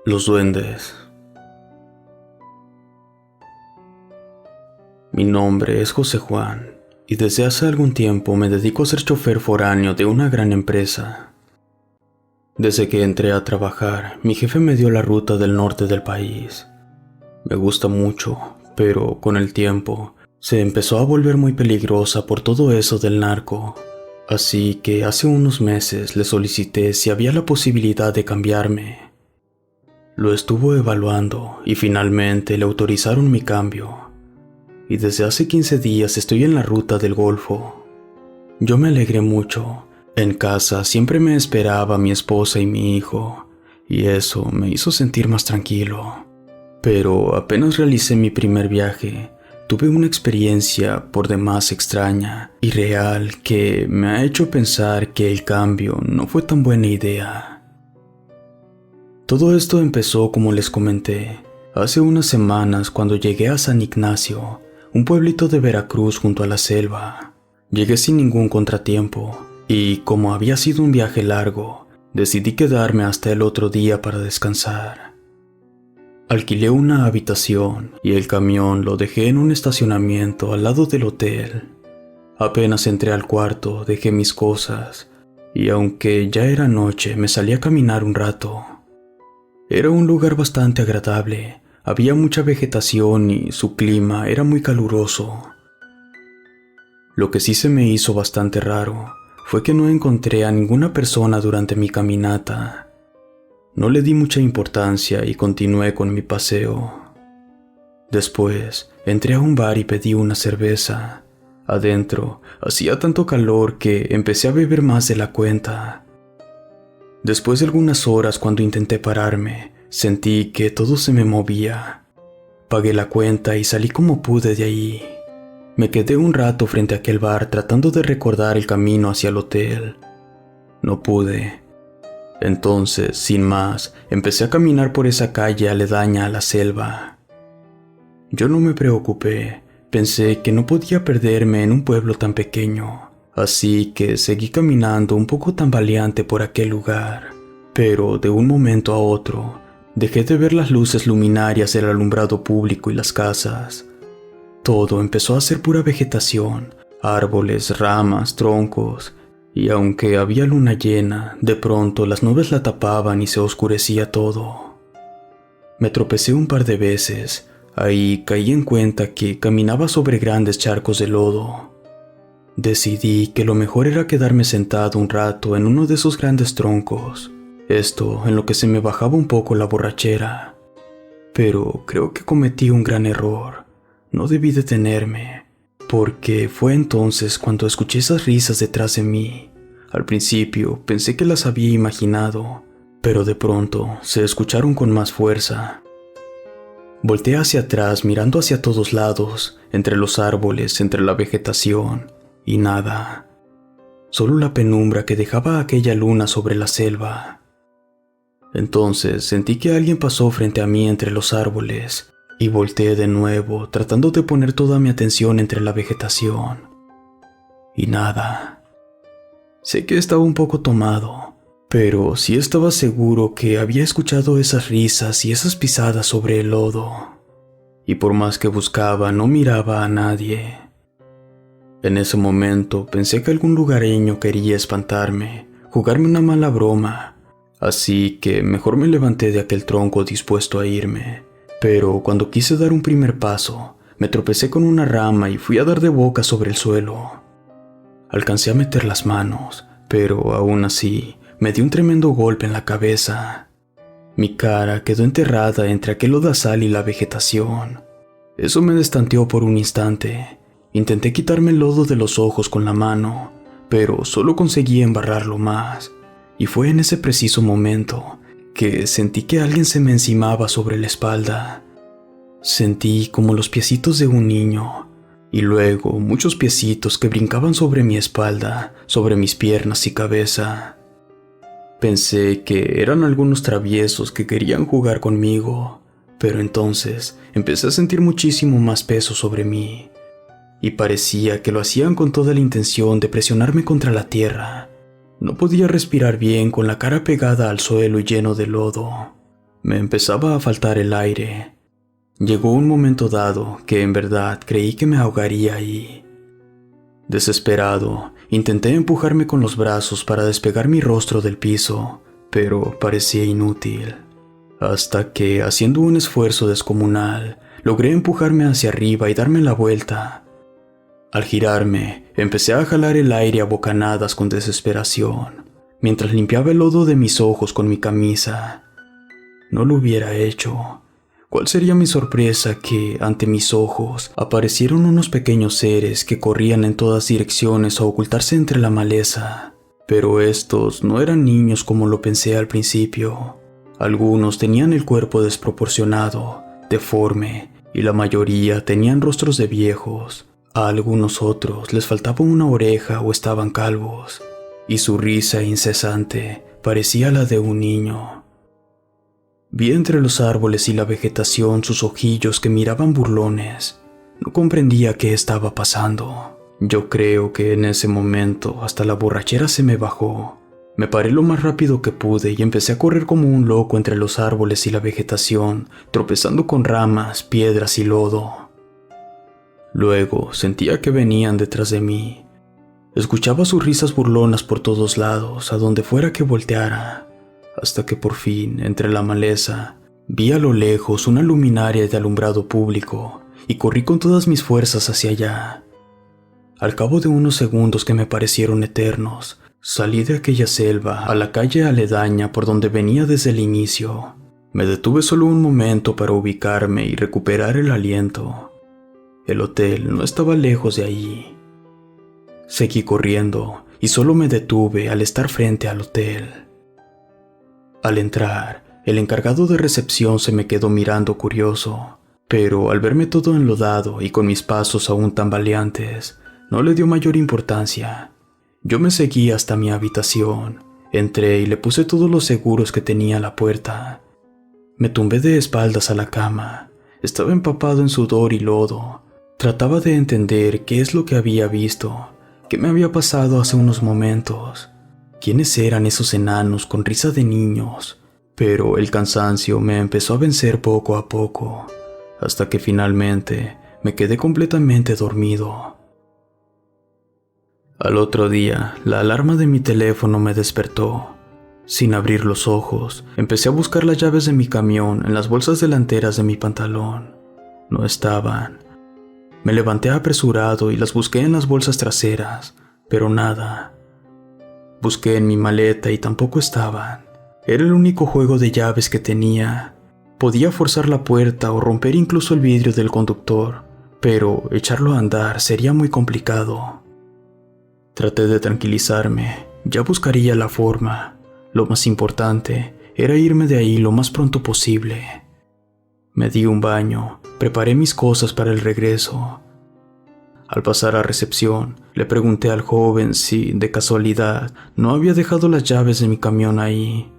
Los duendes. Mi nombre es José Juan y desde hace algún tiempo me dedico a ser chofer foráneo de una gran empresa. Desde que entré a trabajar, mi jefe me dio la ruta del norte del país. Me gusta mucho, pero con el tiempo se empezó a volver muy peligrosa por todo eso del narco. Así que hace unos meses le solicité si había la posibilidad de cambiarme. Lo estuvo evaluando y finalmente le autorizaron mi cambio. Y desde hace 15 días estoy en la ruta del Golfo. Yo me alegré mucho. En casa siempre me esperaba mi esposa y mi hijo, y eso me hizo sentir más tranquilo. Pero apenas realicé mi primer viaje, tuve una experiencia por demás extraña y real que me ha hecho pensar que el cambio no fue tan buena idea. Todo esto empezó como les comenté, hace unas semanas cuando llegué a San Ignacio, un pueblito de Veracruz junto a la selva. Llegué sin ningún contratiempo y como había sido un viaje largo, decidí quedarme hasta el otro día para descansar. Alquilé una habitación y el camión lo dejé en un estacionamiento al lado del hotel. Apenas entré al cuarto, dejé mis cosas y aunque ya era noche, me salí a caminar un rato. Era un lugar bastante agradable, había mucha vegetación y su clima era muy caluroso. Lo que sí se me hizo bastante raro fue que no encontré a ninguna persona durante mi caminata. No le di mucha importancia y continué con mi paseo. Después, entré a un bar y pedí una cerveza. Adentro, hacía tanto calor que empecé a beber más de la cuenta. Después de algunas horas, cuando intenté pararme, sentí que todo se me movía. Pagué la cuenta y salí como pude de ahí. Me quedé un rato frente a aquel bar tratando de recordar el camino hacia el hotel. No pude. Entonces, sin más, empecé a caminar por esa calle aledaña a la selva. Yo no me preocupé, pensé que no podía perderme en un pueblo tan pequeño. Así que seguí caminando un poco tambaleante por aquel lugar, pero de un momento a otro dejé de ver las luces luminarias del alumbrado público y las casas. Todo empezó a ser pura vegetación, árboles, ramas, troncos, y aunque había luna llena, de pronto las nubes la tapaban y se oscurecía todo. Me tropecé un par de veces, ahí caí en cuenta que caminaba sobre grandes charcos de lodo. Decidí que lo mejor era quedarme sentado un rato en uno de esos grandes troncos, esto en lo que se me bajaba un poco la borrachera. Pero creo que cometí un gran error, no debí detenerme, porque fue entonces cuando escuché esas risas detrás de mí. Al principio pensé que las había imaginado, pero de pronto se escucharon con más fuerza. Volteé hacia atrás mirando hacia todos lados, entre los árboles, entre la vegetación. Y nada, solo la penumbra que dejaba aquella luna sobre la selva. Entonces sentí que alguien pasó frente a mí entre los árboles y volteé de nuevo tratando de poner toda mi atención entre la vegetación. Y nada. Sé que estaba un poco tomado, pero sí estaba seguro que había escuchado esas risas y esas pisadas sobre el lodo. Y por más que buscaba, no miraba a nadie. En ese momento pensé que algún lugareño quería espantarme, jugarme una mala broma, así que mejor me levanté de aquel tronco dispuesto a irme. Pero cuando quise dar un primer paso, me tropecé con una rama y fui a dar de boca sobre el suelo. Alcancé a meter las manos, pero aún así me di un tremendo golpe en la cabeza. Mi cara quedó enterrada entre aquel lodazal y la vegetación. Eso me destanteó por un instante. Intenté quitarme el lodo de los ojos con la mano, pero solo conseguí embarrarlo más, y fue en ese preciso momento que sentí que alguien se me encimaba sobre la espalda. Sentí como los piecitos de un niño, y luego muchos piecitos que brincaban sobre mi espalda, sobre mis piernas y cabeza. Pensé que eran algunos traviesos que querían jugar conmigo, pero entonces empecé a sentir muchísimo más peso sobre mí. Y parecía que lo hacían con toda la intención de presionarme contra la tierra. No podía respirar bien con la cara pegada al suelo y lleno de lodo. Me empezaba a faltar el aire. Llegó un momento dado que en verdad creí que me ahogaría ahí. Desesperado, intenté empujarme con los brazos para despegar mi rostro del piso, pero parecía inútil. Hasta que, haciendo un esfuerzo descomunal, logré empujarme hacia arriba y darme la vuelta. Al girarme, empecé a jalar el aire a bocanadas con desesperación, mientras limpiaba el lodo de mis ojos con mi camisa. No lo hubiera hecho. ¿Cuál sería mi sorpresa que, ante mis ojos, aparecieron unos pequeños seres que corrían en todas direcciones a ocultarse entre la maleza? Pero estos no eran niños como lo pensé al principio. Algunos tenían el cuerpo desproporcionado, deforme, y la mayoría tenían rostros de viejos. A algunos otros les faltaba una oreja o estaban calvos, y su risa incesante parecía la de un niño. Vi entre los árboles y la vegetación sus ojillos que miraban burlones. No comprendía qué estaba pasando. Yo creo que en ese momento hasta la borrachera se me bajó. Me paré lo más rápido que pude y empecé a correr como un loco entre los árboles y la vegetación, tropezando con ramas, piedras y lodo. Luego sentía que venían detrás de mí. Escuchaba sus risas burlonas por todos lados, a donde fuera que volteara. Hasta que por fin, entre la maleza, vi a lo lejos una luminaria de alumbrado público y corrí con todas mis fuerzas hacia allá. Al cabo de unos segundos que me parecieron eternos, salí de aquella selva a la calle aledaña por donde venía desde el inicio. Me detuve solo un momento para ubicarme y recuperar el aliento. El hotel no estaba lejos de allí. Seguí corriendo y solo me detuve al estar frente al hotel. Al entrar, el encargado de recepción se me quedó mirando curioso, pero al verme todo enlodado y con mis pasos aún tambaleantes, no le dio mayor importancia. Yo me seguí hasta mi habitación, entré y le puse todos los seguros que tenía a la puerta. Me tumbé de espaldas a la cama, estaba empapado en sudor y lodo. Trataba de entender qué es lo que había visto, qué me había pasado hace unos momentos. ¿Quiénes eran esos enanos con risa de niños? Pero el cansancio me empezó a vencer poco a poco, hasta que finalmente me quedé completamente dormido. Al otro día, la alarma de mi teléfono me despertó. Sin abrir los ojos, empecé a buscar las llaves de mi camión en las bolsas delanteras de mi pantalón. No estaban. Me levanté apresurado y las busqué en las bolsas traseras, pero nada. Busqué en mi maleta y tampoco estaban. Era el único juego de llaves que tenía. Podía forzar la puerta o romper incluso el vidrio del conductor, pero echarlo a andar sería muy complicado. Traté de tranquilizarme, ya buscaría la forma. Lo más importante era irme de ahí lo más pronto posible. Me di un baño, preparé mis cosas para el regreso. Al pasar a recepción, le pregunté al joven si, de casualidad, no había dejado las llaves de mi camión ahí.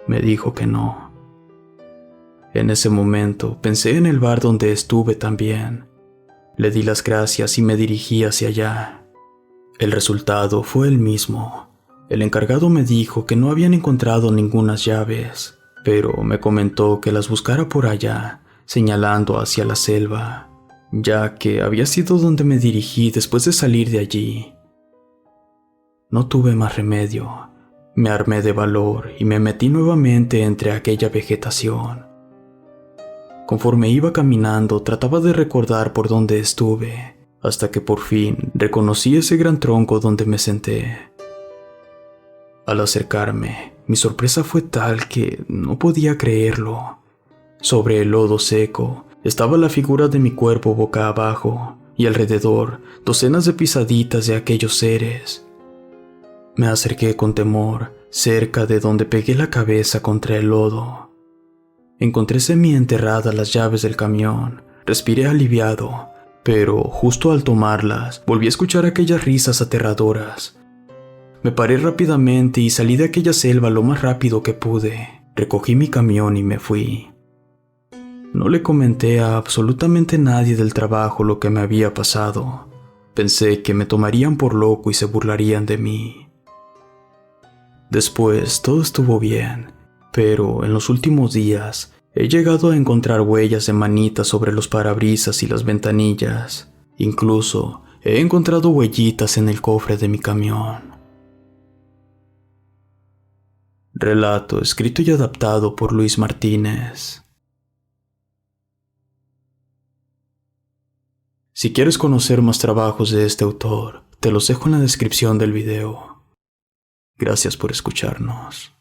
Me dijo que no. En ese momento pensé en el bar donde estuve también. Le di las gracias y me dirigí hacia allá. El resultado fue el mismo. El encargado me dijo que no habían encontrado ningunas llaves, pero me comentó que las buscara por allá, señalando hacia la selva, ya que había sido donde me dirigí después de salir de allí. No tuve más remedio. Me armé de valor y me metí nuevamente entre aquella vegetación. Conforme iba caminando, trataba de recordar por dónde estuve, hasta que por fin reconocí ese gran tronco donde me senté. Al acercarme, mi sorpresa fue tal que no podía creerlo. Sobre el lodo seco estaba la figura de mi cuerpo boca abajo y alrededor docenas de pisaditas de aquellos seres. Me acerqué con temor, cerca de donde pegué la cabeza contra el lodo. Encontré semienterradas las llaves del camión, respiré aliviado, pero justo al tomarlas volví a escuchar aquellas risas aterradoras. Me paré rápidamente y salí de aquella selva lo más rápido que pude. Recogí mi camión y me fui. No le comenté a absolutamente nadie del trabajo lo que me había pasado. Pensé que me tomarían por loco y se burlarían de mí. Después todo estuvo bien. pero en los últimos días he llegado a encontrar huellas de manitas sobre los parabrisas y las ventanillas. Incluso he encontrado huellitas en el cofre de mi camión. Relato escrito y adaptado por Luis Martínez. Si quieres conocer más trabajos de este autor, te los dejo en la descripción del video. Gracias por escucharnos.